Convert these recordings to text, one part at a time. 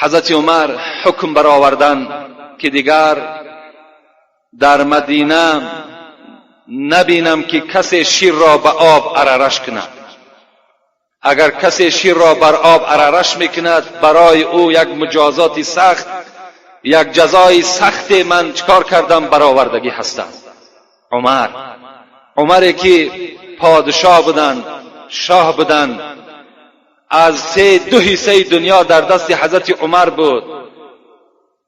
حضرت عمر حکم برآوردن که دیگر در مدینه نبینم که کسی شیر را به آب ارارش کند. اگر کسی شیر را بر آب ارارش میکند برای او یک مجازات سخت، یک جزای سخت من چکار کردم برآوردگی هستند. عمری که پادشاه بودند، شاه بودند، از 2 حصه دنیا در دست حضرت عمر بود.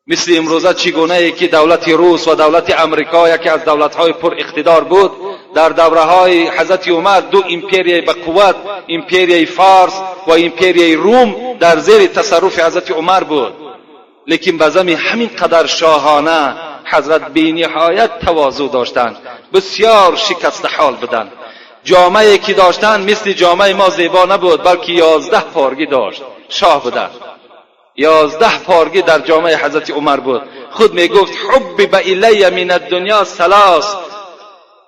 مثل امروزه چگونه ای که دولت روس و دولت امریکا یکی از دولت‌های پر اقتدار بود، در دوره‌های حضرت عمر 2 امپریای به قوت، امپریای فارس و امپریای روم در زیر تصرف حضرت عمر بود. لیکن بزم همین قدر شاهانه حضرت بی نهایت تواضع داشتند، بسیار شکسته حال بودند. جامه‌ای که داشتند مثل جامه ما زیبا نبود، بلکه 11 پارگی داشت. شاه بودند. 11 پارگی در جامعه حضرت عمر بود. خود می گفت حبب الی من الدنیا 3.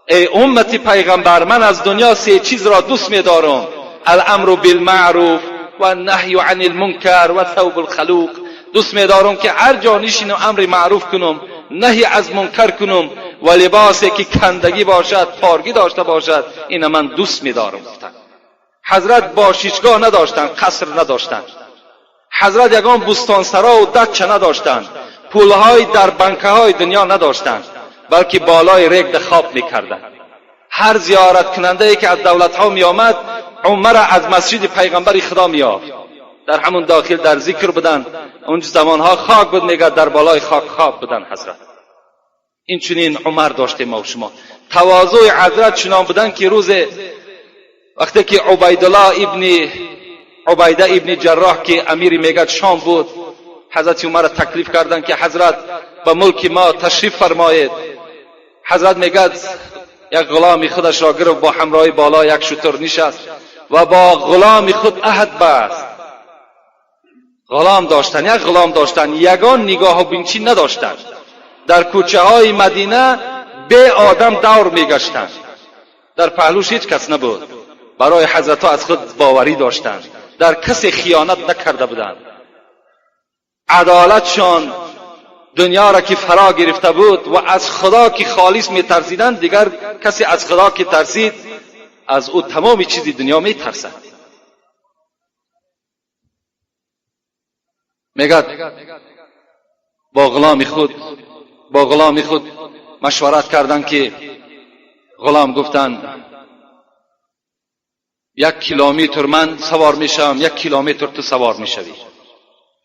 ای امت پیغمبر، من از دنیا 3 چیز را دوست می دارم: الامر بالمعروف و النهی عن المنکر و ثوب الخلوق. دوست می دارم که هر جا نشینم امر معروف کنم، نهی از منکر کنم و لباسی که کندگی باشد، پارگی داشته باشد، این من دوست می دارم. حضرت باشیچگاه نداشتند، قصر نداشتند. حضرت یگان بستانسرا و دچه نداشتند، پولهای در بنکهای دنیا نداشتند، بلکه بالای ریگ خواب میکردند. هر زیارت کننده ای که از دولت ها می آمد عمر از مسجد پیغمبر خدا می یافت. در همون داخل در ذکر بودند. اون زمان ها خاک بود، میگه در بالای خاک خواب بودند حضرت. این چنین عمر داشته ما و شما. تواضع حضرت چنان بودند که روز وقتی که عبیده ابن جراح که امیر میگد شام بود، حضرت عمر را تکلیف کردند که حضرت به ملک ما تشریف فرمایید. حضرت میگد یک غلام خودش را گرفت، با همراهی بالا یک شتر نشست و با غلام خود عهد بست. یک غلام داشتن، یگان نگاه و بینچی نداشتند. در کوچه های مدینه به آدم دور میگشتند، در پهلوش هیچ کس نبود. برای حضرت ها از خود باوری داشتند، در کسی خیانت نکرده بودند. عدالتشان دنیا را که فرا گرفته بود و از خدا که خالص می ترسیدند، دیگر کسی از خدا که ترسید از او تمامی چیزی دنیا می ترسد. میگد با غلام خود مشورت کردند که غلام گفتند 1 کیلومتر من سوار میشم، 1 کیلومتر تو سوار میشوی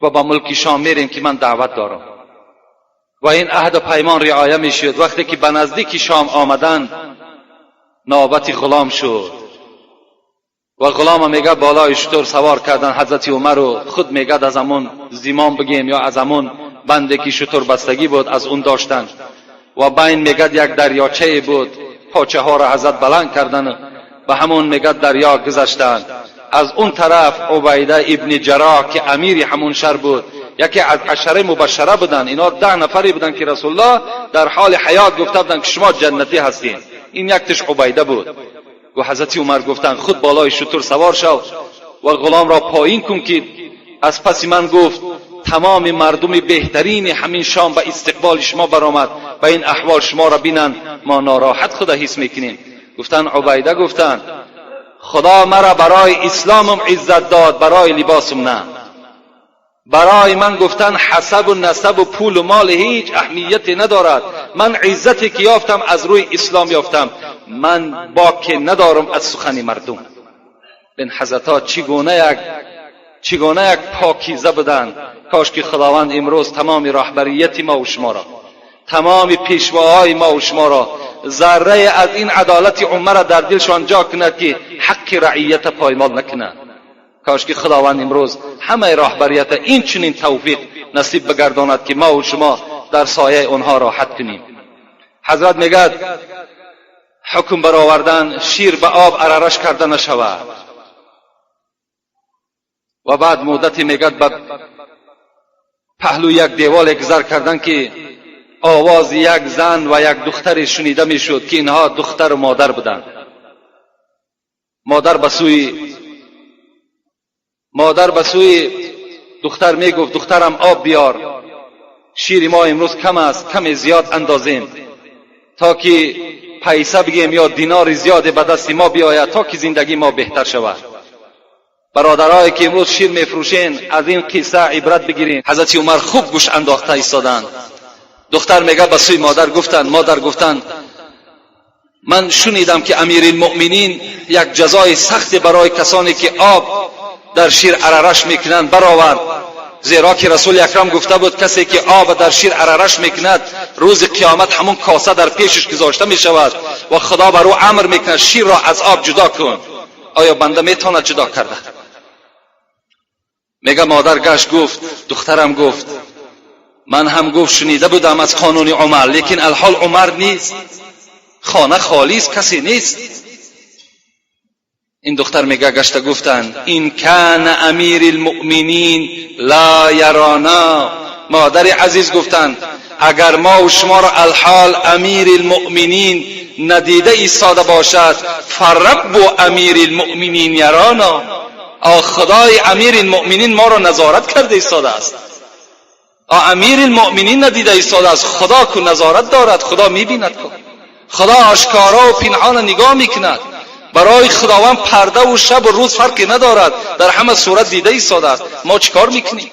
و با ملک شام میریم که من دعوت دارم. و این عهد و پیمان رعایت میشد. وقتی که به نزدیک شام آمدند نوبت غلام شد و غلام میگه بالای شتر سوار کردن حضرت عمر رو. خود میگه از همون زیمان بگیم یا از همون بنده که شتر بستگی بود از اون داشتن و بین میگه یک دریاچه بود، پاچه ها را حضرت بلند کردن به همون میگه دریا گذشتند. از اون طرف عبیده ابن جراح که امیر همون شهر بود، یکی از 10 مبشره بودن. اینا 10 نفری بودن که رسول الله در حال حیات گفته بودن که شما جنتی هستین. این یکتش عبیده بود. و حضرت عمر گفتن خود بالای شتر سوار شو و غلام را پایین کن که از پس من گفت تمام مردم بهترین همین شام به استقبال شما برآمد، به این احوال شما را بینن ما ناراحت خود حس میکنیم. گفتن عبیده گفتن خدا مرا برای اسلامم عزت داد، برای لباسم نه. برای من گفتن حسب و نسب و پول و مال هیچ اهمیتی ندارد. من عزتی که یافتم از روی اسلام یافتم، من باکی ندارم از سخن مردم. بین حضرت‌ها چگونه یک پاکیزه بودند. کاش که خداوند امروز تمام رهبریت ما و شما را، تمام پیشواهای ما و شما را، ذره از این عدالت عمر در دلشان جا کند که حق رعیت پایمال نکنند. کاش که خداوند امروز همه رهبریت این چنین توفیق نصیب بگرداند که ما و شما در سایه آنها راحت کنیم. حضرت میگد حکم برآوردن شیر به آب ارارش کرده نشود. و بعد مدت میگد به پهلو یک دیوال گذر کردن که آواز یک زن و یک دختر شنیده میشد که اینها دختر و مادر بودند. مادر به سوی دختر میگفت دخترم آب بیار، شیر ما امروز کم است، کم زیاد اندازیم تا که پیسه بگیم یا دینار زیاد به دست ما بیاید تا که زندگی ما بهتر شود. برادرایی که امروز شیر میفروشین از این قصه عبرت بگیرین. حضرت عمر خوب گوش انداخته ایستادند. دختر میگه به سوی مادر گفتند من شنیدم که امیرالمؤمنین یک جزای سخت برای کسانی که آب در شیر عررش میکنند برآورد، زیرا که رسول اکرم گفته بود کسی که آب در شیر عررش میکند روز قیامت همون کاسه در پیشش گذاشته میشود و خدا بر او امر میکند شیر را از آب جدا کن. آیا بنده میتواند جدا کرده؟ میگه مادر گشت گفت، دخترم گفت من هم گفت شنیده بودم از قانون عمر، لیکن الحال عمر نیست، خانه خالی است، کسی نیست. این دختر میگه گشته گفتند این کان امیر المؤمنین لا یرانا. مادر عزیز گفتند اگر ما و شما را الحال امیر المؤمنین ندیده ایستاده باشد، فرب امیر المؤمنین یرانا، خدای امیر المؤمنین ما را نظارت کرده ایستاده است. امیر المؤمنین ندیده ایستاده است، خدا کو نظارت دارد، خدا میبیند، خدا آشکارا و پنهان نگاه میکند. برای خداوند پرده و شب و روز فرقی ندارد، در همه صورت دیده ایستاده است. ما چیکار میکنیم؟